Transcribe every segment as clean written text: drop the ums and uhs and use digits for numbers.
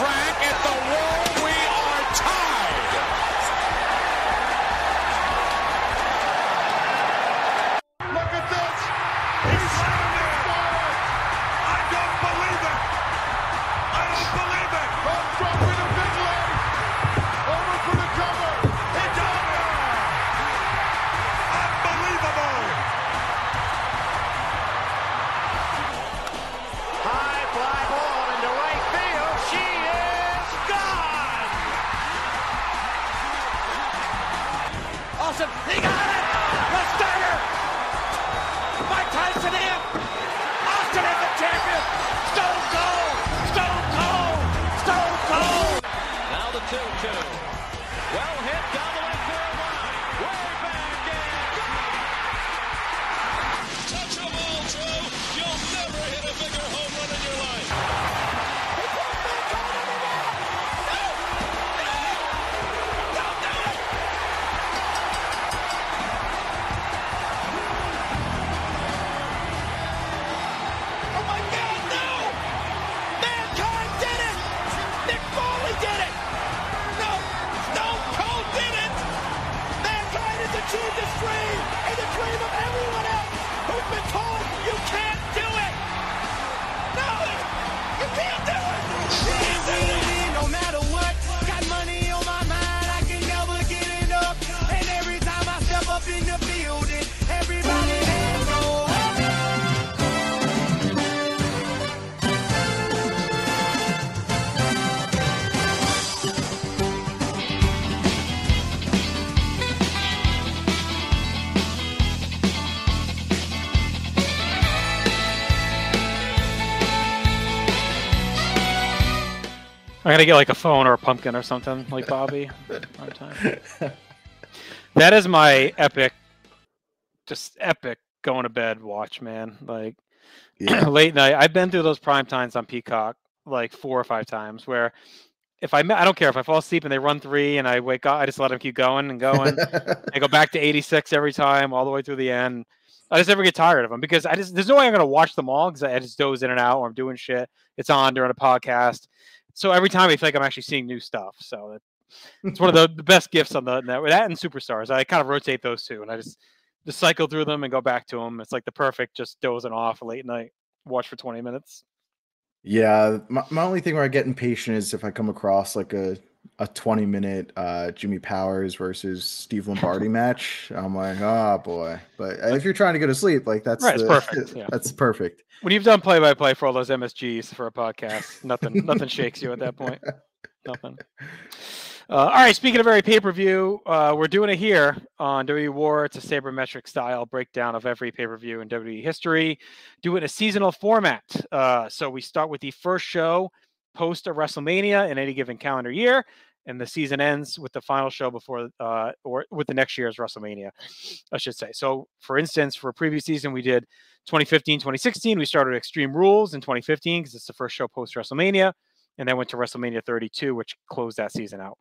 track at the wall. We are tied. Look at this. He's standing. I don't believe it. I don't believe it. Dropping a big leg. Over for the cover. It's over. Unbelievable. High fly ball into right field. She is gone. Awesome. He got it. The starter. Mike Tyson in. Austin is the champion. Stone Cold. Stone Cold. Stone Cold. Now the 2-2. Well hit down the left field line. Way back in. Touch a ball, Joe. You'll never hit a bigger home run in your life. Oh my God, no! Mankind did it! Nick Foley did it! No, Stone Cold did it! Mankind has achieved his dream and the dream of everyone else who's been told you can't do it! No, you can't do it! No matter what, got money on my mind, I can never get enough. And every time I step up in the building, everybody hands go up. I'm gonna get like a phone or a pumpkin or something like Bobby. Prime time. That is my epic, just epic going to bed watch, man. Like late night. I've been through those prime times on Peacock like 4 or 5 times where if I don't care if I fall asleep and they run 3 and I wake up, I just let them keep going and going. I go back to 86 every time, all the way through the end. I just never get tired of them because there's no way I'm gonna watch them all because I just doze in and out or I'm doing shit. It's on during a podcast. So every time I feel like I'm actually seeing new stuff. So it's one of the best gifts on the network. That and Superstars. I kind of rotate those two, and I just cycle through them and go back to them. It's like the perfect just dozing off late night watch for 20 minutes. Yeah, my only thing where I get impatient is if I come across like a 20-minute Jimmy Powers versus Steve Lombardi match. I'm like, oh boy. But if you're trying to go to sleep, like that's right, it's perfect. Yeah. That's perfect. When you've done play-by-play for all those MSGs for a podcast, nothing shakes you at that point. Nothing. All right, speaking of every pay-per-view, we're doing it here on WWE WAR. It's a sabermetric style breakdown of every pay-per-view in WWE history. Do it in a seasonal format. So we start with the first show post a WrestleMania in any given calendar year, and the season ends with the final show before or with the next year's WrestleMania, I should say. So, for instance, for a previous season, we did 2015, 2016. We started Extreme Rules in 2015 because it's the first show post WrestleMania, and then went to WrestleMania 32, which closed that season out.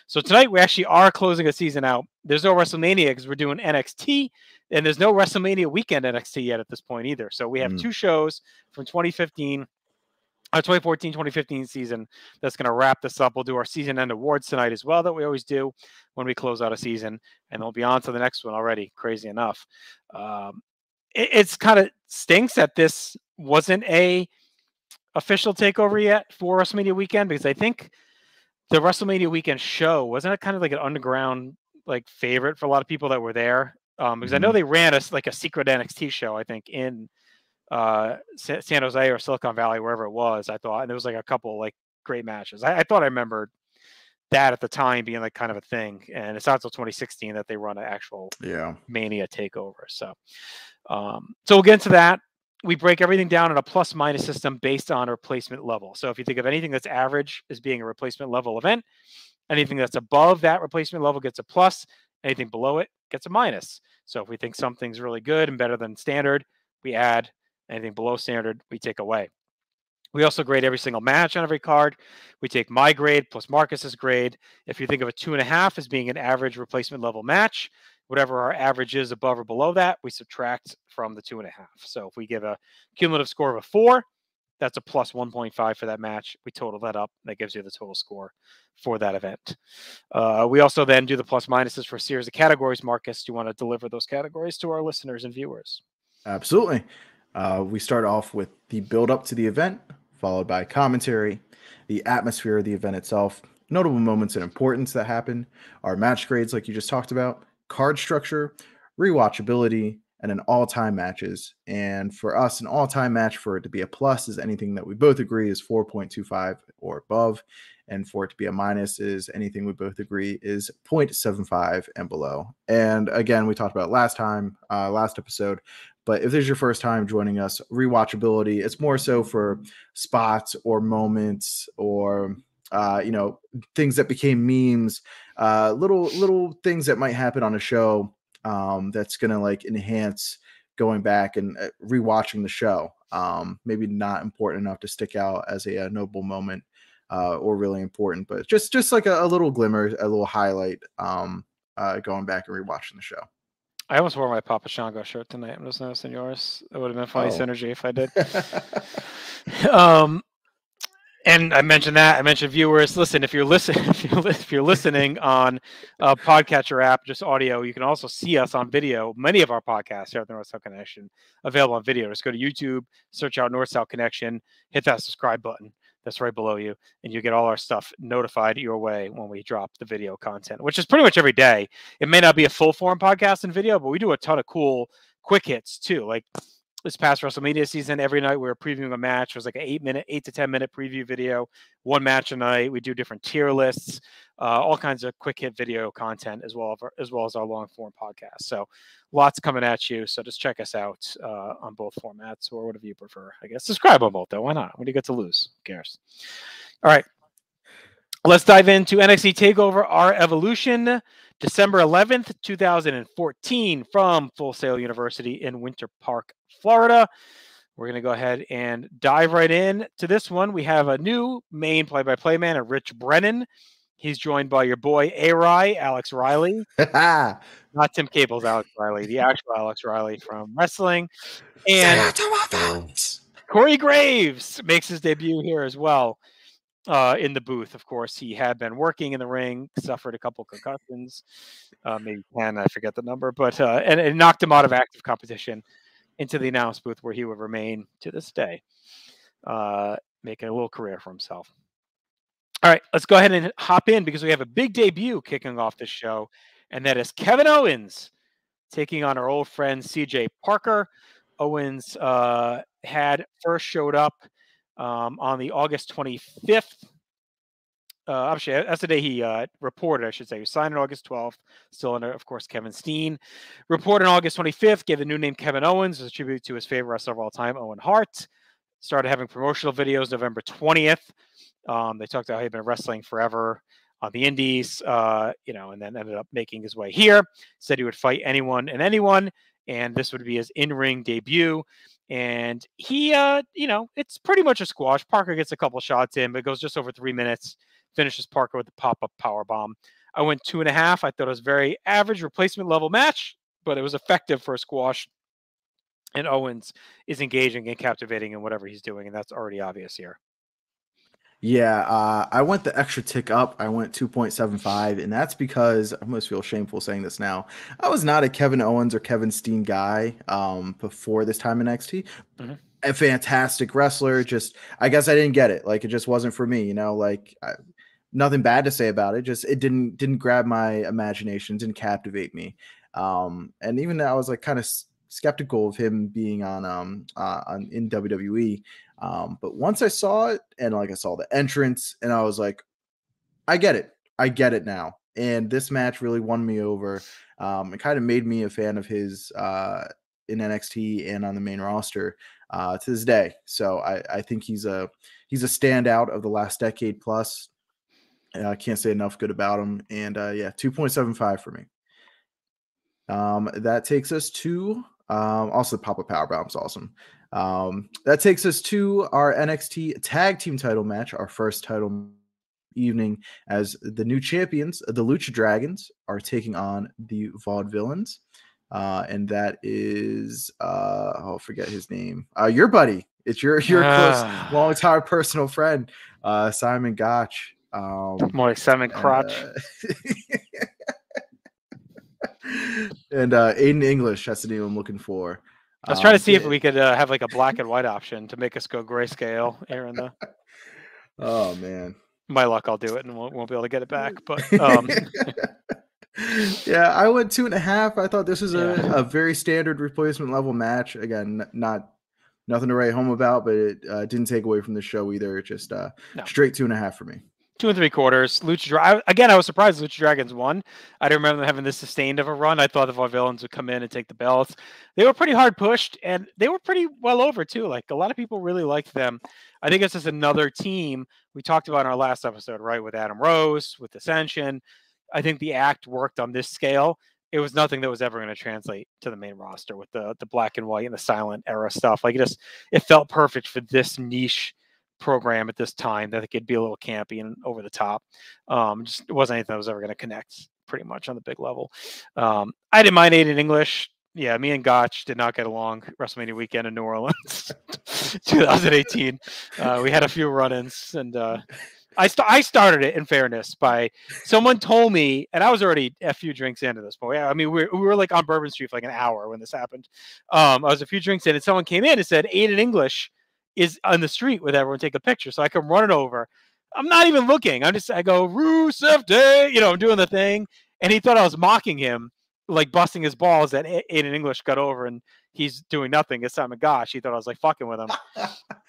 So tonight we actually are closing a season out. There's no WrestleMania because we're doing NXT, and there's no WrestleMania weekend NXT yet at this point either. So we have 2 shows from 2014, 2015 season that's going to wrap this up. We'll do our season end awards tonight as well that we always do when we close out a season, and we'll be on to the next one already. Crazy enough. It's kind of stinks that this wasn't a official takeover yet for WrestleMania weekend, because I think the WrestleMania weekend show wasn't it kind of like an underground like favorite for a lot of people that were there, because I know they ran a secret NXT show, I think, in San Jose or Silicon Valley, wherever it was. I thought, and there was like a couple like great matches. I thought I remembered that at the time being like kind of a thing, and it's not until 2016 that they run an actual Mania takeover. So we'll get into that. We break everything down in a plus minus system based on a replacement level. So if you think of anything that's average as being a replacement level event, anything that's above that replacement level gets a plus, anything below it gets a minus. So if we think something's really good and better than standard, we add. Anything below standard, we take away. We also grade every single match on every card. We take my grade plus Marcus's grade. If you think of a 2.5 as being an average replacement level match, whatever our average is above or below that, we subtract from the 2.5. So if we give a cumulative score of a 4, That's a plus 1.5 for that match. We total that up. That gives you the total score for that event. We also then do the plus minuses for a series of categories. Marcus, do you want to deliver those categories to our listeners and viewers? Absolutely. We start off with the build up to the event, followed by commentary, the atmosphere of the event itself, notable moments and importance that happen, our match grades, like you just talked about, card structure, rewatchability, and an all-time matches. And for us, an all-time match, for it to be a plus, is anything that we both agree is 4.25 or above. And for it to be a minus is anything we both agree is 0.75 and below. And again, we talked about last episode, but if this is your first time joining us, rewatchability, it's more so for spots or moments or things that became memes, little things that might happen on a show that's gonna like enhance going back and rewatching the show. Maybe not important enough to stick out as a notable moment or really important, but just like a little glimmer, a little highlight going back and rewatching the show. I almost wore my Papa Shango shirt tonight. I'm just noticing yours. It would have been funny synergy if I did. And I mentioned that. I mentioned viewers. Listen, if you're listening on a podcatcher app, just audio, you can also see us on video. Many of our podcasts here at the North South Connection available on video. Just go to YouTube, search out North South Connection, hit that subscribe button that's right below you, and you get all our stuff notified your way when we drop the video content, which is pretty much every day. It may not be a full form podcast and video, but we do a ton of cool quick hits too. Like this past WrestleMania season, every night we were previewing a match. It was like an 8 to 10 minute preview video, one match a night. We do different tier lists, all kinds of quick hit video content as well as our long form podcast. So lots coming at you. So just check us out on both formats, or whatever you prefer. I guess subscribe on both though. Why not? What do you get to lose? Who cares? All right. Let's dive into NXT TakeOver Our Evolution, December 11th, 2014, from Full Sail University in Winter Park, Florida. We're going to go ahead and dive right in to this one. We have a new main play-by-play man, Rich Brennan. He's joined by your boy, A-Rai, Alex Riley. Not Tim Cable's Alex Riley, the actual Alex Riley from wrestling. And Corey Graves makes his debut here as well. In the booth, of course, he had been working in the ring, suffered a couple concussions, maybe 10, I forget the number, but and it knocked him out of active competition into the announce booth, where he would remain to this day, making a little career for himself. All right, let's go ahead and hop in, because we have a big debut kicking off this show, and that is Kevin Owens taking on our old friend CJ Parker. Owens had first showed up on the August 25th. Actually, that's the day he reported, I should say. He signed on August 12th, still under, of course, Kevin Steen. Reported on August 25th, gave the new name Kevin Owens as a tribute to his favorite wrestler of all time, Owen Hart. Started having promotional videos November 20th. They talked about how he'd been wrestling forever on the indies, and then ended up making his way here. Said he would fight anyone and anyone, and this would be his in-ring debut. And he, it's pretty much a squash. Parker gets a couple shots in, but it goes just over 3 minutes. Finishes Parker with the pop-up powerbomb. I went 2.5. I thought it was a very average replacement level match, but it was effective for a squash. And Owens is engaging and captivating in whatever he's doing, and that's already obvious here. Yeah, I went the extra tick up. I went 2.75, and that's because I almost feel shameful saying this now. I was not a Kevin Owens or Kevin Steen guy before this time in NXT. Mm-hmm. A fantastic wrestler. Just, I guess I didn't get it. Like, it just wasn't for me, nothing bad to say about it. Just, it didn't grab my imagination, didn't captivate me. And even though I was like kind of skeptical of him being in WWE. But once I saw it, and I saw the entrance, and I was like, I get it now. And this match really won me over. It kind of made me a fan of his in NXT and on the main roster to this day. So I think he's a standout of the last decade plus. I can't say enough good about him. And 2.75 for me. That takes us to also the pop-up powerbomb is awesome. That takes us to our NXT tag team title match, our first title evening, as the new champions, the Lucha Dragons, are taking on the Vaudevillains. And that is, I'll forget his name. Your buddy, It's your close, long-time personal friend, Simon Gotch. More like Simon Crotch. And Aiden English, that's the name I'm looking for. I was trying to see if we could have like a black and white option to make us go grayscale here in the. Oh man. My luck, I'll do it and won't be able to get it back. But yeah, I went 2.5. I thought this was a very standard replacement level match. Again, nothing to write home about, but it didn't take away from the show either. It just straight 2.5 for me. 2 3/4. I was surprised Lucha Dragons won. I don't remember them having this sustained of a run. I thought the Vaudevillains would come in and take the belts. They were pretty hard pushed, and they were pretty well over too. Like a lot of people really liked them. I think it's just another team we talked about in our last episode, right? With Adam Rose, with Ascension. I think the act worked on this scale. It was nothing that was ever going to translate to the main roster with the black and white and the silent era stuff. Like it felt perfect for this niche program at this time that it could be a little campy and over the top. Just it wasn't anything that was ever going to connect pretty much on the big level. I didn't mind Aiden English. Yeah, me and Gotch did not get along WrestleMania weekend in New Orleans, 2018. We had a few run-ins, and I started it, in fairness, by someone told me, and I was already a few drinks into this point. I mean, we were like on Bourbon Street for like an hour when this happened. I was a few drinks in, and someone came in and said, Aiden English is on the street with everyone, take a picture. So I come running over. I'm not even looking. I go, Rusev Day, I'm doing the thing. And he thought I was mocking him, like busting his balls that Aiden English got over and he's doing nothing. It's Simon Gosh. He thought I was like fucking with him.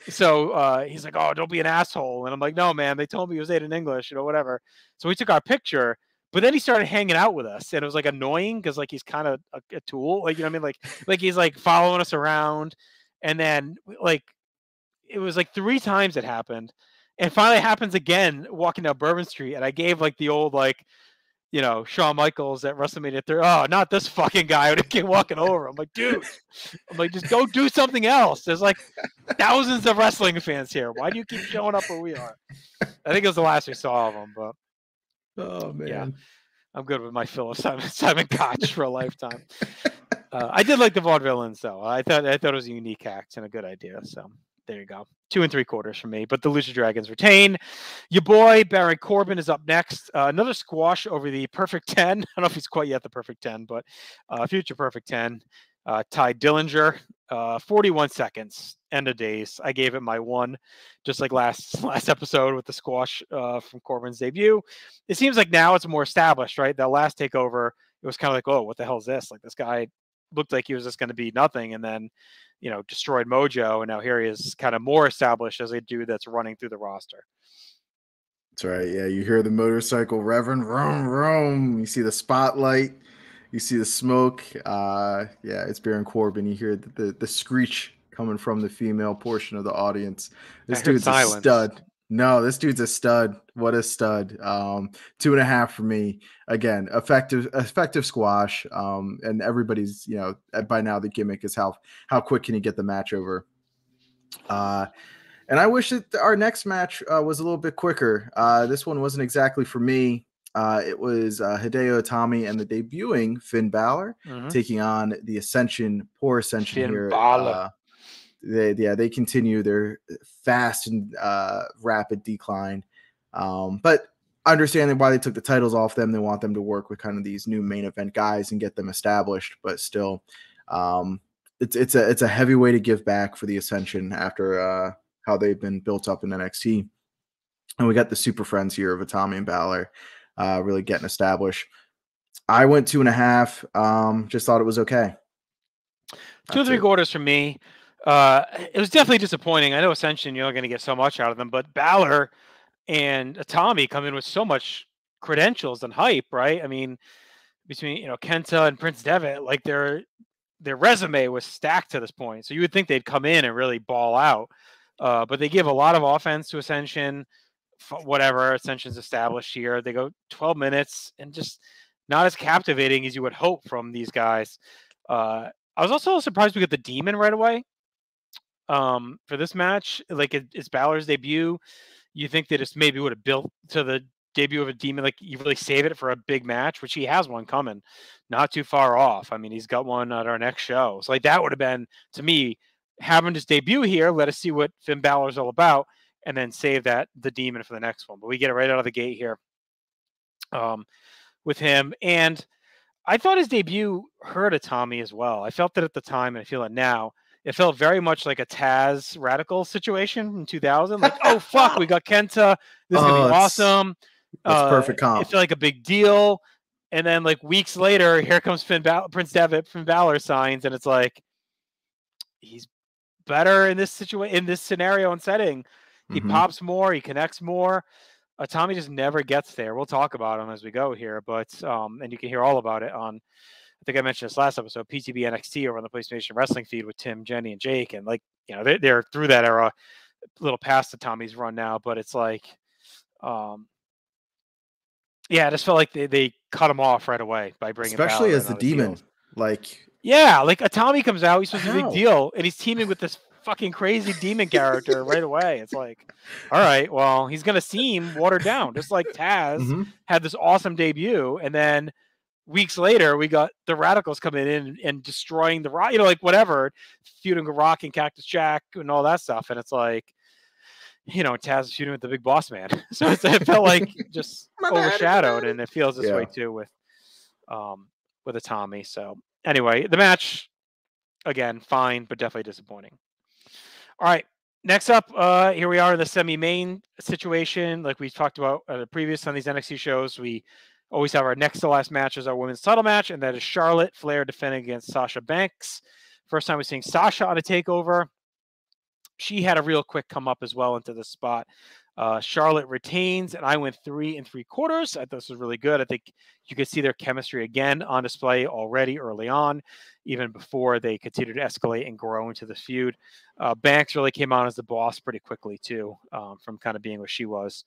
So he's like, oh, don't be an asshole. And I'm like, no, man, they told me it was Aiden English, whatever. So we took our picture, but then he started hanging out with us and it was like annoying because like he's kind of a tool. Like, you know what I mean? Like he's like following us around. And then like, it was like 3 times it happened. And finally it happens again walking down Bourbon Street. And I gave like the old, like, Shawn Michaels at WrestleMania 3. Oh, not this fucking guy who came walking over. I'm like, dude, just go do something else. There's like thousands of wrestling fans here. Why do you keep showing up where we are? I think it was the last we saw of him, but oh man, yeah, I'm good with my fill of Simon Koch for a lifetime. I did like the Vaudevillains though. I thought it was a unique act and a good idea. So there you go. 2 3/4 for me, but the Lucha Dragons retain. Your boy Baron Corbin is up next. Another squash over the Perfect 10. I don't know if he's quite yet the Perfect 10, but future Perfect 10. Ty Dillinger, 41 seconds. End of days. I gave it my 1, just like last episode with the squash from Corbin's debut. It seems like now it's more established, right? That last takeover, it was kind of like, oh, what the hell is this? Like this guy looked like he was just going to be nothing, and then destroyed Mojo, and now here he is kind of more established as a dude that's running through the roster. That's right. Yeah, you hear the motorcycle revving, vroom, vroom. You see the spotlight, you see the smoke. Yeah, it's Baron Corbin. You hear the screech coming from the female portion of the audience. This dude's a stud. No, this dude's a stud. What a stud. 2.5 for me. Again, effective squash. And everybody's, by now the gimmick is how quick can you get the match over. And I wish that our next match was a little bit quicker. This one wasn't exactly for me. It was Hideo Itami and the debuting Finn Balor taking on the Poor Ascension Finn here. Balor. They continue their fast and rapid decline. But understanding why they took the titles off them, they want them to work with kind of these new main event guys and get them established. But still, it's a heavy way to give back for the Ascension after how they've been built up in NXT. And we got the super friends here of Itami and Balor really getting established. I went 2.5. Just thought it was okay. 2 3/4 for me. It was definitely disappointing. I know Ascension, you're not going to get so much out of them, but Balor and Itami come in with so much credentials and hype, right? I mean, between Kenta and Prince Devitt, like their resume was stacked to this point. So you would think they'd come in and really ball out, but they give a lot of offense to Ascension. Whatever Ascension's established here, they go 12 minutes and just not as captivating as you would hope from these guys. I was also surprised we got the Demon right away. For this match, like it's Balor's debut. You think they just maybe would have built to the debut of a Demon, like you really save it for a big match, which he has one coming not too far off. I mean, he's got one at our next show. So like that would have been, to me, have him just debut here. Let us see what Finn Balor's all about, and then save the demon for the next one. But we get it right out of the gate here with him. And I thought his debut hurt Tommy as well. I felt that at the time, and I feel it now. It felt very much like a Taz Radical situation in 2000. Like, oh, fuck, we got Kenta. This is going to be awesome. That's perfect comp. It felt like a big deal. And then, like, weeks later, here comes Prince Devitt, Finn Balor signs, and it's like, he's better in this situation, in this scenario and setting. He pops more, he connects more. Tommy just never gets there. We'll talk about him as we go here, but and you can hear all about it on, I think I mentioned this last episode, PTB NXT over on the PlayStation Wrestling feed with Tim, Jenny, and Jake. And like, you know, they're through that era, a little past the Tommy's run now, but it's like, yeah, I just felt like they cut him off right away by bringing, especially Balor as the demon. Heels. Like, yeah, like a Tommy comes out, he's supposed to be a big deal, and he's teaming with this fucking crazy demon character right away. It's like, all right, well, he's gonna seem watered down, just like Taz had this awesome debut, and then weeks later we got the Radicals coming in and destroying the Rock, you know, like whatever, feuding with Rock and Cactus Jack and all that stuff, and it's like, you know, Taz is feuding with the Big Boss Man, so it felt like just overshadowed, and it feels this way too with a Tommy. So anyway, the match again, fine, but definitely disappointing. All right, next up, here we are in the semi-main situation. Like we talked about previous on these NXT shows, we always have our next to last match as our women's title match, and that is Charlotte Flair defending against Sasha Banks. First time we're seeing Sasha on a takeover. She had a real quick come up as well into the spot. Charlotte retains, and I went 3 3/4. I thought this was really good. I think you could see their chemistry again on display already early on, even before they continued to escalate and grow into the feud. Banks really came on as the boss pretty quickly too, from kind of being what she was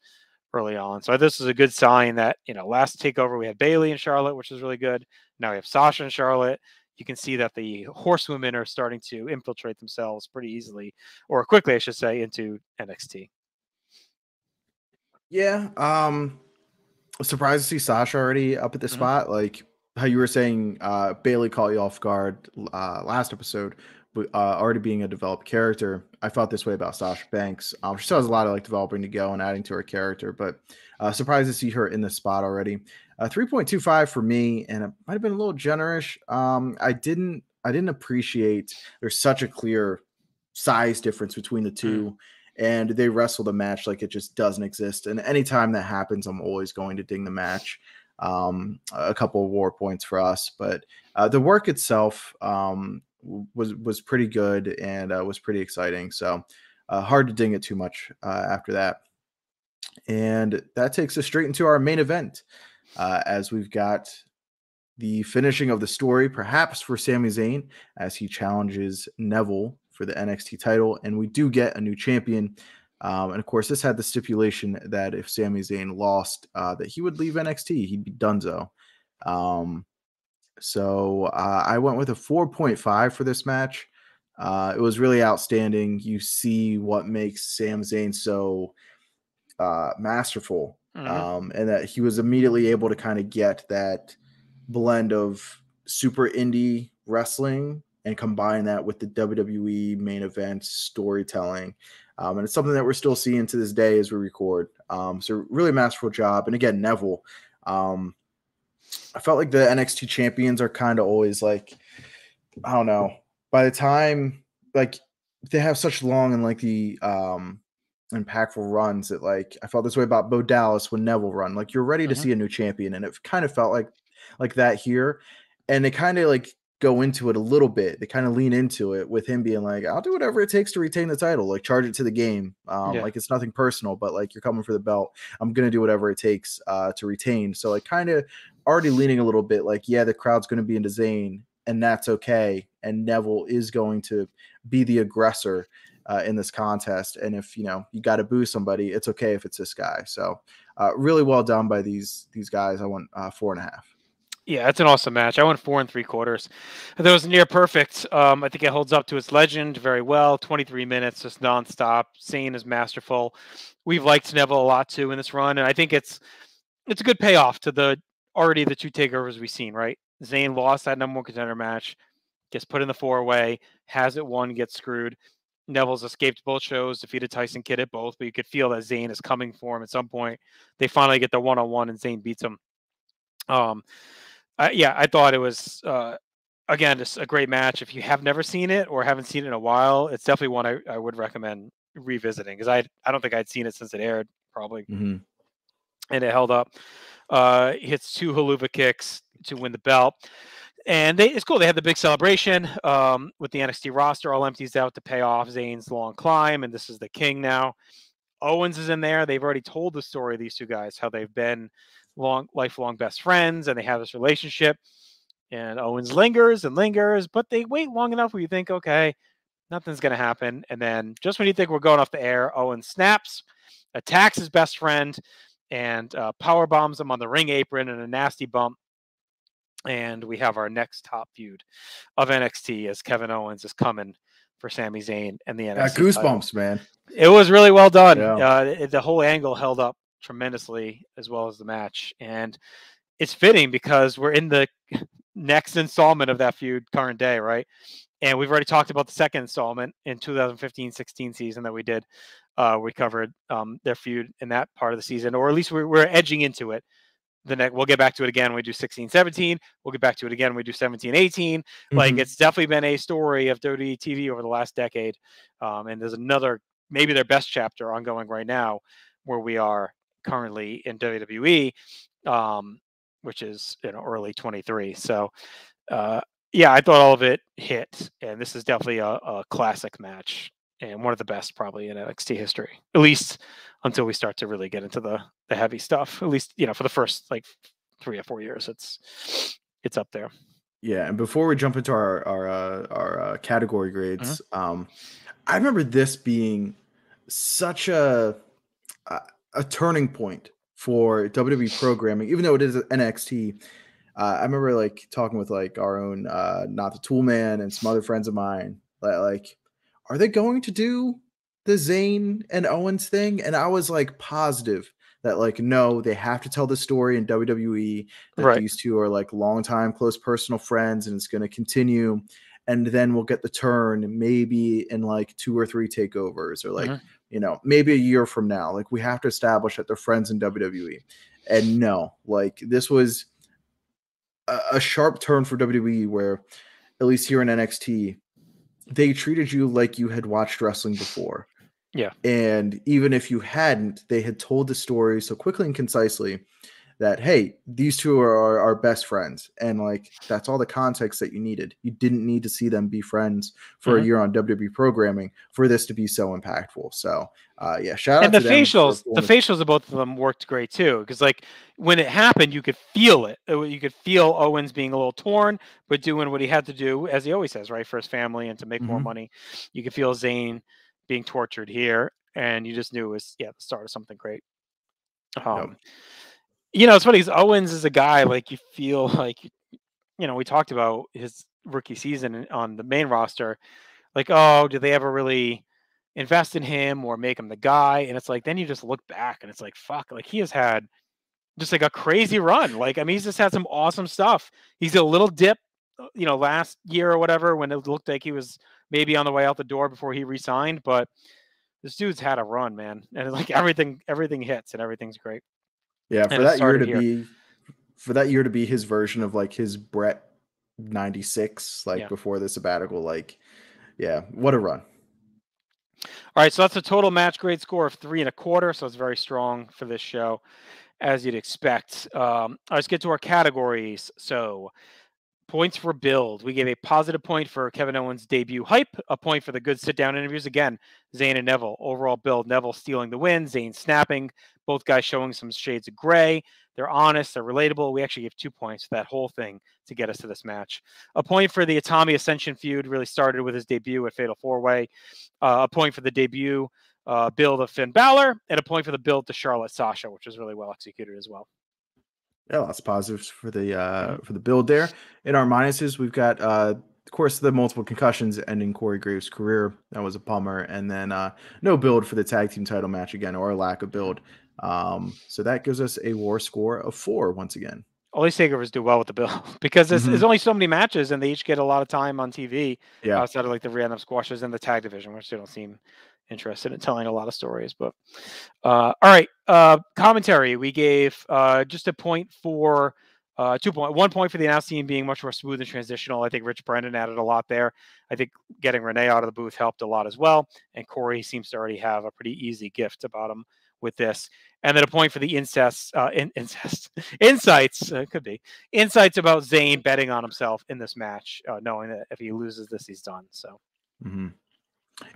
early on. So this is a good sign that, you know, last takeover we had Bayley and Charlotte, which is really good. Now we have Sasha and Charlotte. You can see that the horsewomen are starting to infiltrate themselves pretty easily, or quickly, I should say, into NXT. Yeah, surprised to see Sasha already up at the spot. Like how you were saying, Bayley caught you off guard last episode, but already being a developed character, I felt this way about Sasha Banks. She still has a lot of like developing to go and adding to her character, but surprised to see her in the spot already. 3.25 for me, and it might have been a little generous. I didn't appreciate there's such a clear size difference between the two. And they wrestle the match like it just doesn't exist. And anytime that happens, I'm always going to ding the match. A couple of war points for us, but the work itself was pretty good and was pretty exciting. So hard to ding it too much after that. And that takes us straight into our main event, as we've got the finishing of the story, perhaps for Sami Zayn, as he challenges Neville for the NXT title, and we do get a new champion. And of course, this had the stipulation that if Sami Zayn lost, that he would leave NXT. He'd be donezo. So I went with a 4.5 for this match. It was really outstanding. You see what makes Sami Zayn so masterful, and that he was immediately able to kind of get that blend of super indie wrestling and combine that with the WWE main event storytelling. And it's something that we're still seeing to this day as we record. So really masterful job. And again, Neville, I felt like the NXT champions are kind of always like, I don't know, by the time, like, they have such long and like the impactful runs that, like, I felt this way about Bo Dallas when Neville run. Like, you're ready to see a new champion. And it kind of felt like that here. And they kind of like go into it a little bit. They kind of lean into it with him being like, I'll do whatever it takes to retain the title, like charge it to the game. Like, it's nothing personal, but like, you're coming for the belt. I'm going to do whatever it takes to retain. So like, kind of already leaning a little bit like, yeah, the crowd's going to be into Zayn, and that's okay. And Neville is going to be the aggressor in this contest. And if, you know, you got to boo somebody, it's okay if it's this guy. So really well done by these guys. I went 4.5. Yeah, it's an awesome match. I went 4 3/4. That was near perfect. I think it holds up to its legend very well. 23 minutes, just nonstop. Zayn is masterful. We've liked Neville a lot too in this run, and I think it's a good payoff to the 2 takeovers we've seen. Right, Zayn lost that #1 contender match. gets put in the 4-way, has it won, gets screwed. Neville's escaped both shows, defeated Tyson Kidd at both, but you could feel that Zayn is coming for him at some point. They finally get the one-on-one, and Zayn beats him. I thought it was, again, just a great match. If you have never seen it or haven't seen it in a while, it's definitely one I would recommend revisiting, because I don't think I'd seen it since it aired, probably. Mm-hmm. And it held up. Hits 2 haluva kicks to win the belt. And it's cool. They had the big celebration with the NXT roster all empties out to pay off Zayn's long climb, and this is the king now. Owens is in there. They've already told the story of these two guys, how they've been lifelong best friends, and they have this relationship. And Owens lingers and lingers, but they wait long enough where you think, okay, nothing's going to happen. And then just when you think we're going off the air, Owens snaps, attacks his best friend, and power bombs him on the ring apron in a nasty bump. And we have our next top feud of NXT as Kevin Owens is coming for Sami Zayn and the NXT goosebumps, title. Man. It was really well done. Yeah. The whole angle held up tremendously, as well as the match. And it's fitting because we're in the next installment of that feud current day, right? And we've already talked about the second installment in 2015-16 season that we did. We covered their feud in that part of the season, or at least we're edging into it. We'll get back to it again when we do 16-17. We'll get back to it again when we do 17-18. Like, it's definitely been a story of WWE TV over the last decade. And there's another, maybe their best chapter ongoing right now, where we are currently in WWE, which is early 23. So I thought all of it hit, and this is definitely a classic match and one of the best probably in NXT history, at least until we start to really get into the heavy stuff. At least, for the first like 3 or 4 years, it's up there. Yeah, and before we jump into our category grades, I remember this being such a turning point for WWE programming, even though it is NXT. I remember like talking with like our own Not the Tool Man and some other friends of mine, like, are they going to do the Zayn and Owens thing? And I was like positive that like, no, they have to tell the story in WWE that these two are like longtime close personal friends, and it's going to continue. And then we'll get the turn maybe in like 2 or 3 takeovers, or like, maybe a year from now. Like, we have to establish that they're friends in WWE. And no, like, this was a sharp turn for WWE, where at least here in NXT, they treated you like you had watched wrestling before. Yeah. And even if you hadn't, they had told the story so quickly and concisely that, hey, these two are our best friends. And like, that's all the context that you needed. You didn't need to see them be friends for a year on WWE programming for this to be so impactful. So shout out to them. And the facials of both of them worked great too. Because like, when it happened, you could feel it. You could feel Owens being a little torn, but doing what he had to do, as he always says, right, for his family and to make more money. You could feel Zayn being tortured here, and you just knew it was the start of something great. It's funny because Owens is a guy, like, you feel like, we talked about his rookie season on the main roster. Like, oh, did they ever really invest in him or make him the guy? And it's like, then you just look back and it's like, fuck, like, he has had just like a crazy run. Like, I mean, he's just had some awesome stuff. He's a little dip, last year or whatever, when it looked like he was maybe on the way out the door before he re-signed. But this dude's had a run, man. And like, everything hits and everything's great. Yeah, for that year to be his version of like his Brett 96, like before the sabbatical, like, what a run. All right, so that's a total match grade score of 3.25, so it's very strong for this show, as you'd expect. Let's get to our categories. So, points for build. We gave a positive point for Kevin Owens' debut hype, a point for the good sit-down interviews. Again, Zayn and Neville. Overall build, Neville stealing the win, Zayn snapping, both guys showing some shades of gray. They're honest, they're relatable. We actually gave 2 points for that whole thing to get us to this match. A point for the Itami Ascension feud, really started with his debut at Fatal 4-Way. A point for the debut build of Finn Balor, and a point for the build to Charlotte Sasha, which was really well executed as well. Yeah, lots of positives for the build there. In our minuses, we've got of course the multiple concussions ending Corey Graves' career. That was a bummer. And then no build for the tag team title match again, or a lack of build. So that gives us a WAR score of 4 once again. all these takeovers do well with the bill because there's Mhm. only so many matches and they each get a lot of time on TV Yeah. outside of like the random squashes and the tag division, which they don't seem interested in telling a lot of stories. But all right, commentary. We gave just a point for 1 point for the announce team being much more smooth and transitional. I think Rich Brendan added a lot there. I think getting Renee out of the booth helped a lot as well. And Corey seems to already have a pretty easy gift about him with this. And then a point for the insights. Could be insights about Zayn betting on himself in this match, knowing that if he loses this, he's done. So. Mm-hmm.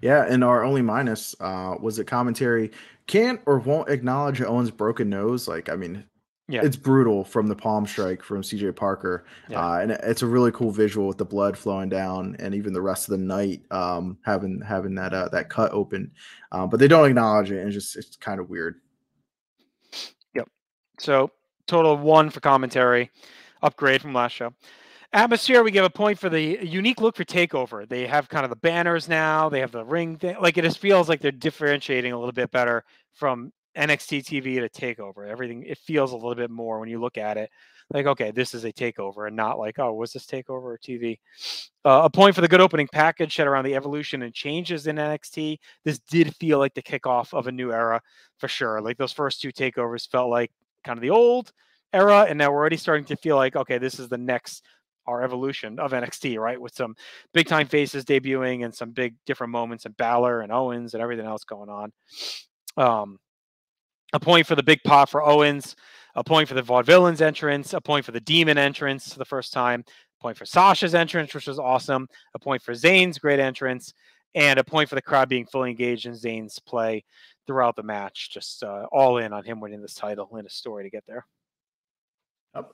Yeah, and our only minus was that commentary can't or won't acknowledge Owen's broken nose. Like, I mean, Yeah. it's brutal from the palm strike from CJ Parker. Yeah. And it's a really cool visual with the blood flowing down and even the rest of the night having that cut open. But they don't acknowledge it, and it's kind of weird. Yep. So total of 1 for commentary, upgrade from last show. Atmosphere, we give a point for the unique look for TakeOver. They have kind of the banners now. They have the ring thing. Like, it just feels like they're differentiating a little bit better from NXT TV to TakeOver. Everything, it feels a little bit more when you look at it. Like, okay, this is a TakeOver, and not like, oh, was this TakeOver or TV? A point for the good opening package set around the evolution and changes in NXT. This did feel like the kickoff of a new era for sure. Like, those first 2 TakeOvers felt like kind of the old era, and now we're already starting to feel like, okay, this is the next our evolution of NXT, right? With some big time faces debuting and some big different moments and Balor and Owens and everything else going on. A point for the big pop for Owens, a point for the Vaudevillains entrance, a point for the Demon entrance for the first time, a point for Sasha's entrance, which was awesome, a point for Zayn's great entrance, and a point for the crowd being fully engaged in Zayn's play throughout the match. Just all in on him winning this title and a story to get there.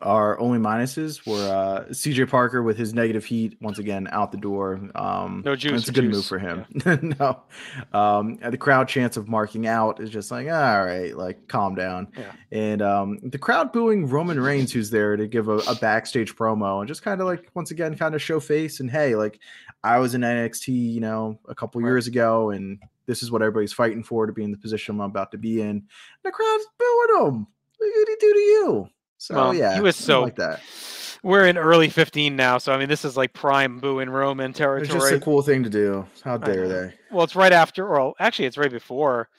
Our only minuses were CJ Parker with his negative heat once again out the door. No juice. It's a good move for him. Yeah. No, the crowd chance of marking out is just like, all right, like calm down. Yeah. And the crowd booing Roman Reigns, who's there to give a backstage promo and just kind of like once again kind of show face and hey, like I was in NXT, a couple years ago, and this is what everybody's fighting for to be in the position I'm about to be in. And the crowd's booing him. What did he do to you? So yeah, he was so like that. We're in early 15 now, so I mean, this is like prime booing Roman territory. It's just a cool thing to do. How dare they? Well, it's right after, or actually, it's right before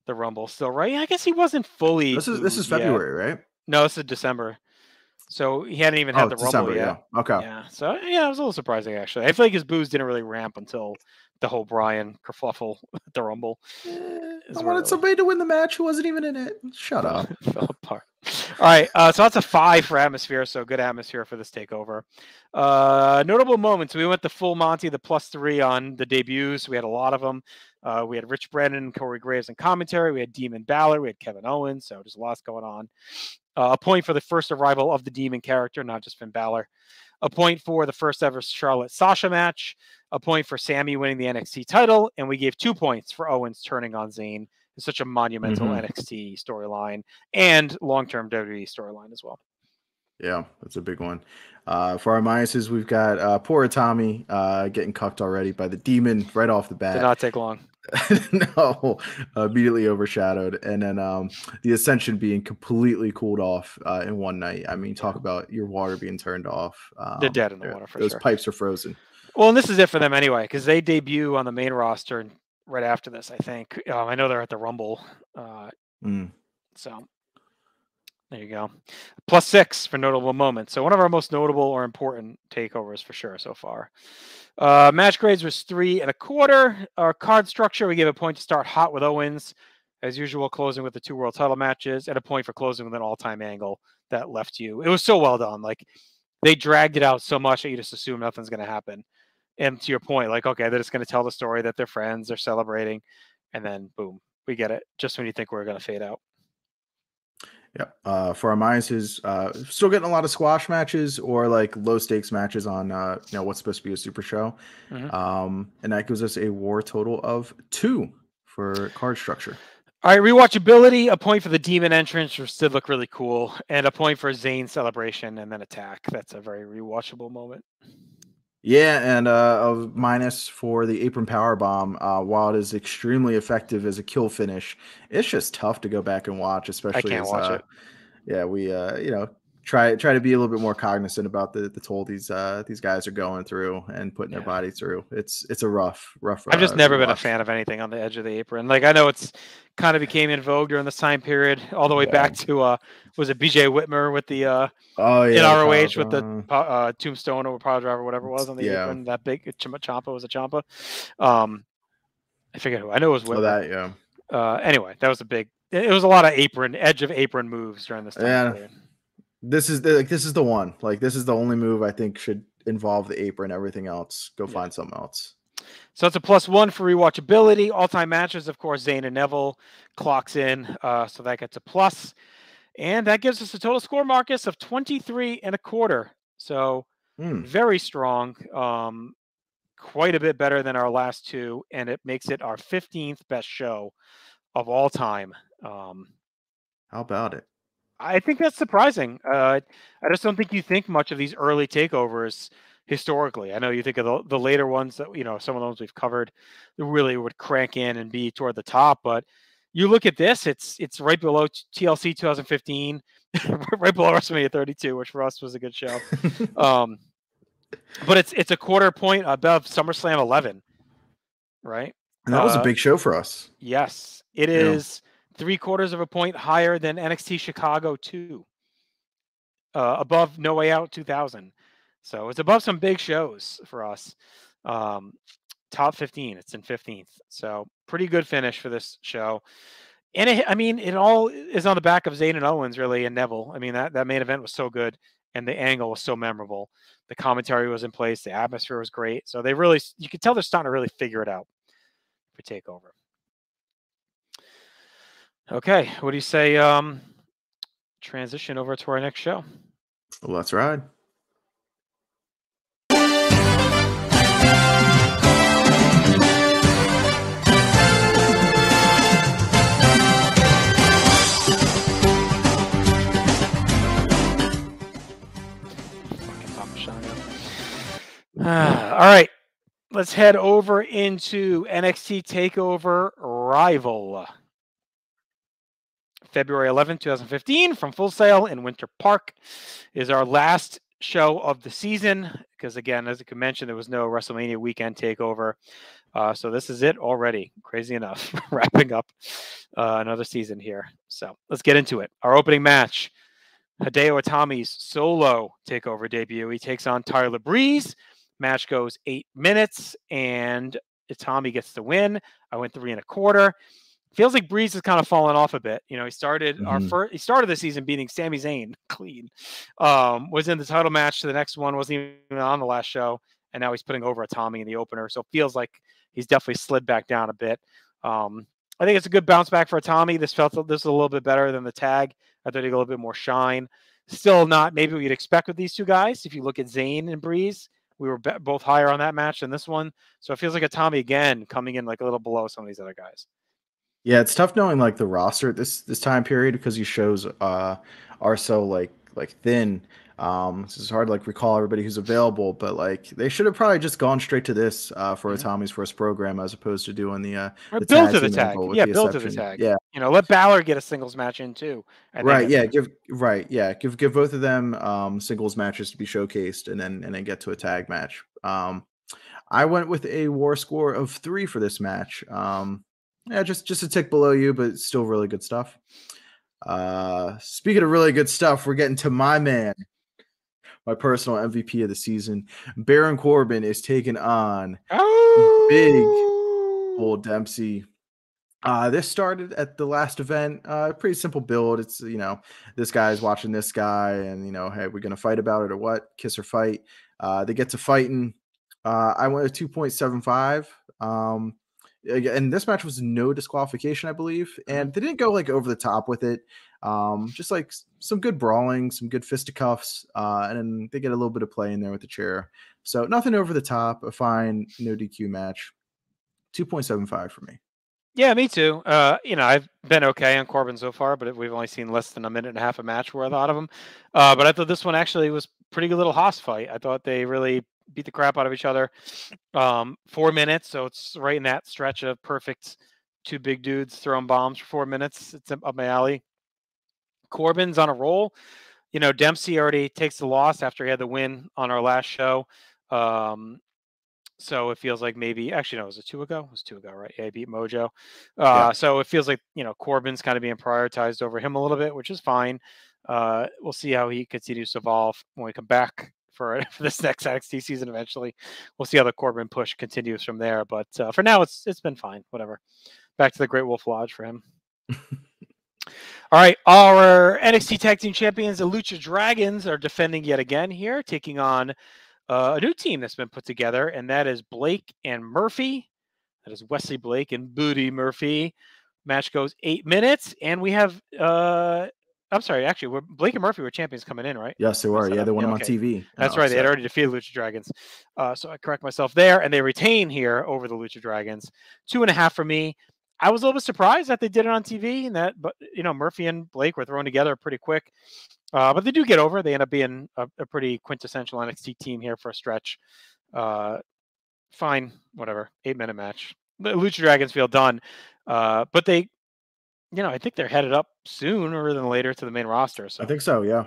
the Rumble. Still, right? I guess he wasn't fully. This is February, right? No, this is December. So he hadn't even had the Rumble yet. Yeah. Okay. Yeah. So yeah, it was a little surprising actually. I feel like his boos didn't really ramp until the whole Bryan kerfuffle at the Rumble. I wanted somebody to win the match who wasn't even in it. Shut up. Fell apart. All right, so that's a 5 for atmosphere. So good atmosphere for this takeover. Notable moments. We went the full Monty, the +3 on the debuts. We had a lot of them. We had Rich Brennan, Corey Graves in commentary. We had Demon Balor. We had Kevin Owens. So there's lots going on. A point for the first arrival of the Demon character, not just Finn Balor. A point for the first ever Charlotte Sasha match. A point for Sammy winning the NXT title. And we gave 2 points for Owens turning on Zayn. It's such a monumental NXT storyline and long-term WWE storyline as well. Yeah, that's a big one. For our minuses, we've got poor Tommy getting cucked already by the Demon right off the bat. Did not take long. No, immediately overshadowed. And then the Ascension being completely cooled off in one night. I mean, talk about your water being turned off. They're dead in the water for sure. Those pipes are frozen. Well, and this is it for them anyway, because they debut on the main roster right after this, I think. I know they're at the Rumble. So there you go. +6 for notable moments. So one of our most notable or important takeovers for sure so far. Match grades was 3 1/4. Our card structure, we gave a point to start hot with Owens, as usual, closing with the 2 world title matches, and a point for closing with an all-time angle that left you. It was so well done. Like, they dragged it out so much that you just assume nothing's going to happen. And to your point, like, okay, they're just going to tell the story that they're friends, they're celebrating, and then boom, we get it just when you think we're going to fade out. Yep. For our minuses, still getting a lot of squash matches or like low stakes matches on what's supposed to be a super show. And that gives us a WAR total of 2 for card structure. All right, rewatchability, a point for the Demon entrance, which did look really cool, and a point for Zayn celebration and then attack. That's a very rewatchable moment. Yeah, and a minus for the apron power bomb. While it is extremely effective as a kill finish, it's just tough to go back and watch, especially. I can't watch it. Yeah, we try to be a little bit more cognizant about the toll these guys are going through and putting their body through. It's a rough. I've just never been a rewatch. fan of anything on the edge of the apron. Like, I know it's kind of became in vogue during this time period, all the way back to was it BJ Whitmer with the in ROH with the tombstone or power driver, whatever it was on the apron. That big Ciampa was a Ciampa. I forget who. I know it was Whitmer. Anyway, that was a big. It was a lot of edge of apron moves during this time period. This is the one. Like, this is the only move I think should involve the apron. Everything else, go find something else. So it's a +1 for rewatchability. All-time matches, of course, Zayn and Neville clocks in, so that gets a plus. And that gives us a total score, Marcus, of 23.25. So very strong, quite a bit better than our last two, and it makes it our 15th best show of all time. How about it? I think that's surprising. I just don't think you think much of these early takeovers historically. I know you think of the later ones that, some of those we've covered that really would crank in and be toward the top, but you look at this, it's right below TLC 2015, right below WrestleMania 32, which for us was a good show. But it's a quarter point above SummerSlam 11, right? And that was a big show for us. Yes, it is 3/4 of a point higher than NXT Chicago 2, above No Way Out 2000. So it's above some big shows for us. Top 15, it's in 15th. So pretty good finish for this show. And it all is on the back of Zayn and Owens, really, and Neville. I mean, that main event was so good, and the angle was so memorable. The commentary was in place. The atmosphere was great. So you could tell they're starting to really figure it out for TakeOver. Okay, what do you say? Transition over to our next show. Let's ride. All right, let's head over into NXT TakeOver Rival. February 11th, 2015, from Full Sail in Winter Park is our last show of the season. Because again, as I mentioned, there was no WrestleMania weekend takeover. So this is it already. Crazy enough, wrapping up another season here. So let's get into it. Our opening match, Hideo Itami's solo takeover debut. He takes on Tyler Breeze. Match goes 8 minutes, and Itami gets the win. I went 3 1/4. Feels like Breeze has kind of fallen off a bit. He started he started the season beating Sami Zayn clean. Was in the title match. The next one wasn't even on the last show, and now he's putting over Itami in the opener. So it feels like he's definitely slid back down a bit. I think it's a good bounce back for Itami. This is a little bit better than the tag. I thought he'd get a little bit more shine. Still not maybe what you'd expect with these two guys. If you look at Zayn and Breeze, we were both higher on that match than this one. So it feels like Itami again coming in like a little below some of these other guys. Yeah, it's tough knowing like the roster at this time period because these shows are so like thin. It's hard to like recall everybody who's available, but like they should have probably just gone straight to this for Itami's first program as opposed to doing the build to the tag. Yeah, build to the tag. Yeah, let Balor get a singles match in too. Right. Yeah. Give both of them singles matches to be showcased, and then get to a tag match. I went with a WAR score of 3 for this match. Yeah, just a tick below you, but still really good stuff. Speaking of really good stuff, we're getting to my man, my personal MVP of the season. Baron Corbin is taking on Big Bull Dempsey. This started at the last event. Pretty simple build. It's, this guy's watching this guy and, hey, we're going to fight about it or what? Kiss or fight. They get to fighting. I went with 2.75. And this match was no disqualification, I believe. And they didn't go like over the top with it. Just like some good brawling, some good fisticuffs. And then they get a little bit of play in there with the chair. So nothing over the top, a fine no DQ match. 2.75 for me. Yeah, me too. I've been okay on Corbin so far, but we've only seen less than a minute and a half a match worth out of him. But I thought this one actually was pretty good little Haas fight. I thought they really beat the crap out of each other. 4 minutes, so it's right in that stretch of perfect two big dudes throwing bombs for 4 minutes. It's up my alley. Corbin's on a roll. you know, Dempsey already takes the loss after he had the win on our last show. So it feels like maybe, actually, no, was it 2 ago? It was 2 ago, right? Yeah, he beat Mojo. So it feels like, you know, Corbin's kind of being prioritized over him a little bit, which is fine. We'll see how he continues to evolve when we come back for this next NXT season. Eventually, we'll see how the Corbin push continues from there. But for now, it's been fine. Whatever. Back to the Great Wolf Lodge for him. All right, our NXT Tag Team Champions, the Lucha Dragons, are defending yet again here, taking on a new team that's been put together, and that is Blake and Murphy. That is Wesley Blake and Booty Murphy. Match goes 8 minutes, and we have I'm sorry, actually, Blake and Murphy were champions coming in, right? Yes, they were. Yeah, they won them on TV. That's right. They had already defeated Lucha Dragons. So I correct myself there, and they retain here over the Lucha Dragons. 2.5 for me. I was a little bit surprised that they did it on TV, and that, but you know, Murphy and Blake were thrown together pretty quick. But they do get over. They end up being a pretty quintessential NXT team here for a stretch. Fine, whatever. 8-minute match. The Lucha Dragons feel done, but they, you know, I think they're headed up sooner than later to the main roster. So I think so. Yeah.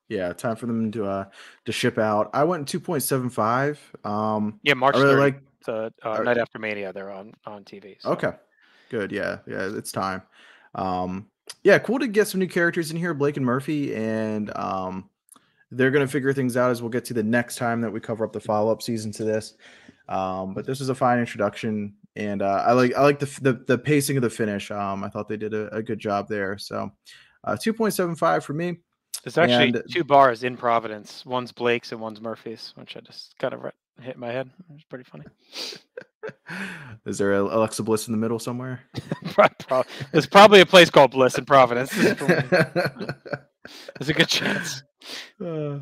Yeah, time for them to ship out. I went 2.75. Yeah, March I really 30th, like the night after Mania. They're on TV. So. Okay, good. Yeah, it's time. Yeah, cool to get some new characters in here, Blake and Murphy, and they're gonna figure things out as we'll get to the next time that we cover up the follow-up season to this. But this is a fine introduction, and I like the pacing of the finish. I thought they did a good job there. So 2.75 for me. There's actually 2 bars in Providence. One's Blake's and one's Murphy's, which I just kind of hit my head. It was pretty funny. Is there a Alexa Bliss in the middle somewhere? There's probably a place called Bliss in Providence. There's a good chance. All